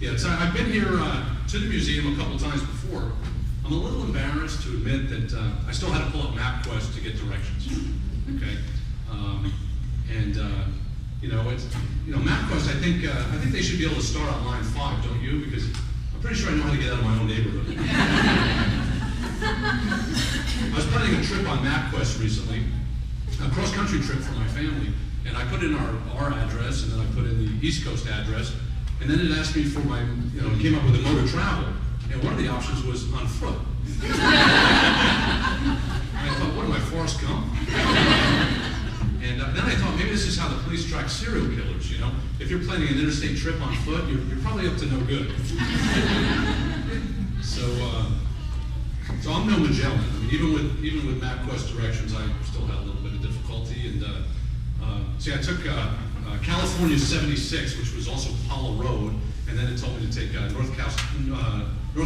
Yeah, so I've been here to the museum a couple times before. I'm a little embarrassed to admit that I still had to pull up MapQuest to get directions. Okay, MapQuest. I think they should be able to start on line 5, don't you? Because I'm pretty sure I know how to get out of my own neighborhood. I was planning a trip on MapQuest recently, a cross-country trip for my family, and I put in our address, and then I put in the East Coast address, and then it asked me for my, it came up with a mode of travel, and one of the options was on foot. And I thought, what am I, Forrest Gump? And then I thought, maybe this is how the police track serial killers, If you're planning an interstate trip on foot, you're probably up to no good. So I'm no Magellan. I mean, even with MapQuest directions, I still had a little bit of difficulty. And I took California 76, which was also Apollo Road, and then it told me to take North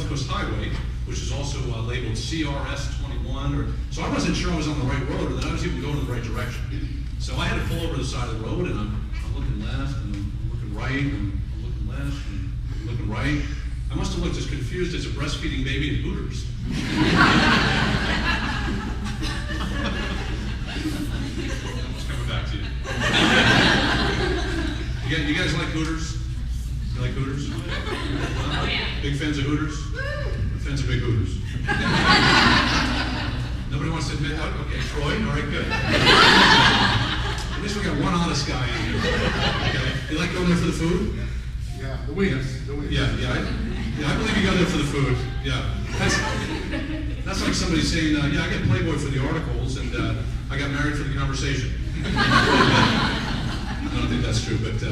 Coast Highway, which is also labeled CRS 21. So I wasn't sure I was on the right road, or that I was even going in the right direction. So I had to pull over the side of the road, and I'm looking left, and I'm looking right, and I'm looking left, and I'm looking right. I must have looked as confused as a breastfeeding baby in Hooters. It's coming back to you. You guys like Hooters? You like Hooters? Oh, yeah. Big fans of Hooters? Fans of big Hooters. Nobody wants to admit that? Okay, Troy, all right, good. At least we got one honest guy in here. Okay. You like going there for the food? Yeah, the wings. Yeah, I believe you go there for the food. Yeah. That's like somebody saying, I get Playboy for the articles, and I got married for the conversation. I don't think that's true, but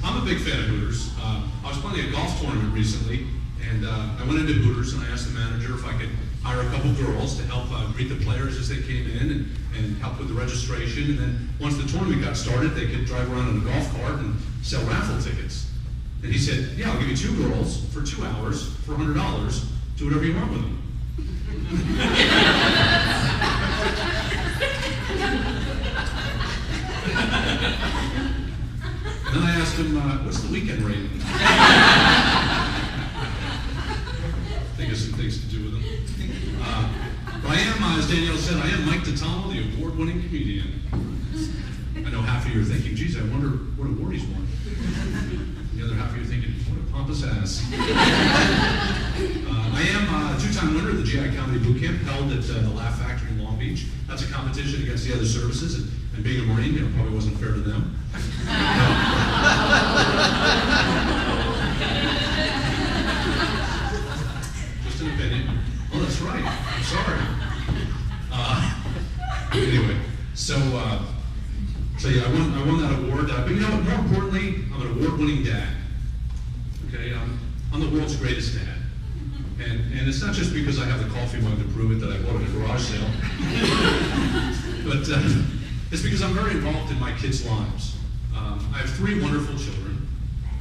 I'm a big fan of Hooters. I was playing a golf tournament recently, and I went into Hooters, and I asked the manager if I could hire a couple girls to help greet the players as they came in and help with the registration. And then once the tournament got started, they could drive around in a golf cart and sell raffle tickets. And he said, yeah, I'll give you 2 girls for 2 hours for $100. Do whatever you want with them. And then I asked him, what's the weekend rate? I think it's some things to do with them. But I am, as Danielle said, I am Mike Dittamo, the award-winning comedian. I know half of you are thinking, geez, I wonder what award he's won. The other half of you are thinking, what a pompous ass. I am a 2-time winner of the GI Comedy Boot Camp held at the Laugh Factory in Long Beach. That's a competition against the other services, and being a Marine, probably wasn't fair to them. Just an opinion. Oh, that's right. I'm sorry. Anyway, so yeah, I won that award. But more importantly, I'm an award-winning dad. Okay, I'm the world's greatest dad. And it's not just because I have the coffee mug to prove it that I bought at a garage sale. But it's because I'm very involved in my kids' lives. I have 3 wonderful children,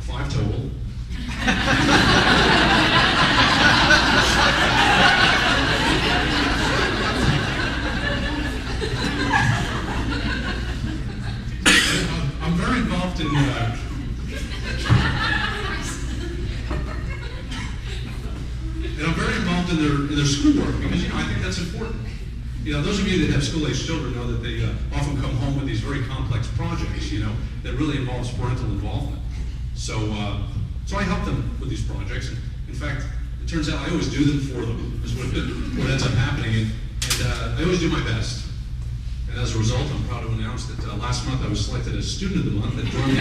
5 total. I'm very involved in in their schoolwork because I think that's important. Those of you that have school-age children know that they often come home with these very complex projects, that really involves parental involvement. So I help them with these projects. And in fact, it turns out I always do them for them, is what ends up happening. And I always do my best. And as a result, I'm proud to announce that last month I was selected as Student of the Month at Dorothy.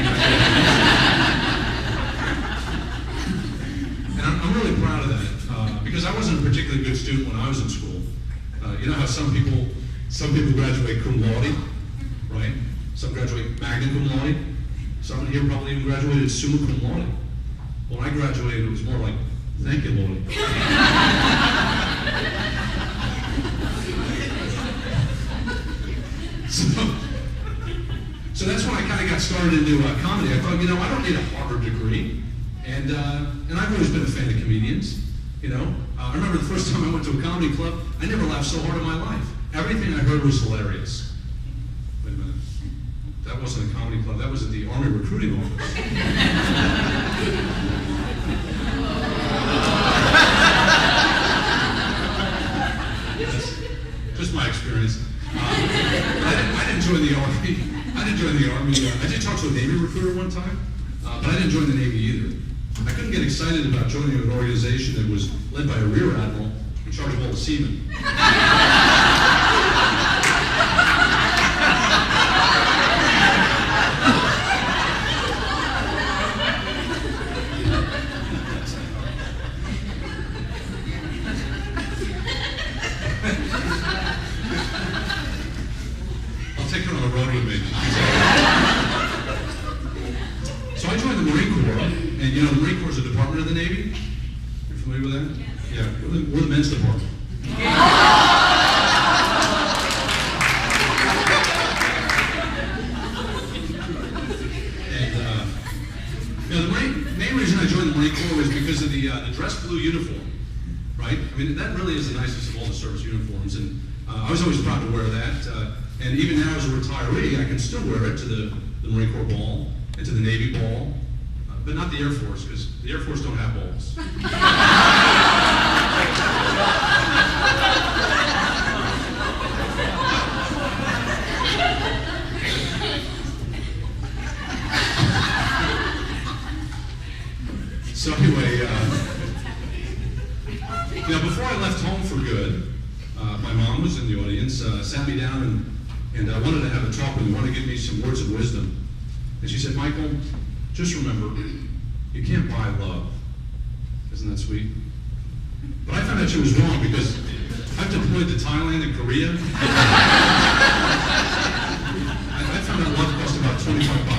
And I'm really proud of that because I wasn't a particularly good student when I was in school. You know how some people graduate cum laude, right? Some graduate magna cum laude. Some in here probably even graduated summa cum laude. When I graduated, it was more like, thank you, Lord. So that's when I kind of got started into comedy. I thought, I don't need a Harvard degree, and I've always been a fan of comedians. I remember the first time I went to a comedy club, I never laughed so hard in my life. Everything I heard was hilarious. Wait a minute, that wasn't a comedy club. That was at the Army recruiting office. experience. I didn't join the Army. I didn't join the Army. I did talk to a Navy recruiter one time, but I didn't join the Navy either. I couldn't get excited about joining an organization that was led by a rear admiral in charge of all the seamen. I'll take her on the road with me. So I joined the Marine Corps, and you know the Marine Corps is a department of the Navy. You're familiar with that? Yeah, we're the men's department. And you know, the main reason I joined the Marine Corps was because of the dress blue uniform, right? I mean, that really is the nicest of all the service uniforms, and I was always proud to wear that. And even now as a retiree, I can still wear it to the Marine Corps ball and to the Navy ball, but not the Air Force, because the Air Force don't have balls. So anyway, you know, before I left home for good, my mom was in the audience, sat me down and wanted to have a talk with me, wanted to give me some words of wisdom. And she said, Michael, just remember, you can't buy love. Isn't that sweet? But I found out she was wrong because I've deployed to Thailand and Korea. I found out love cost about $25.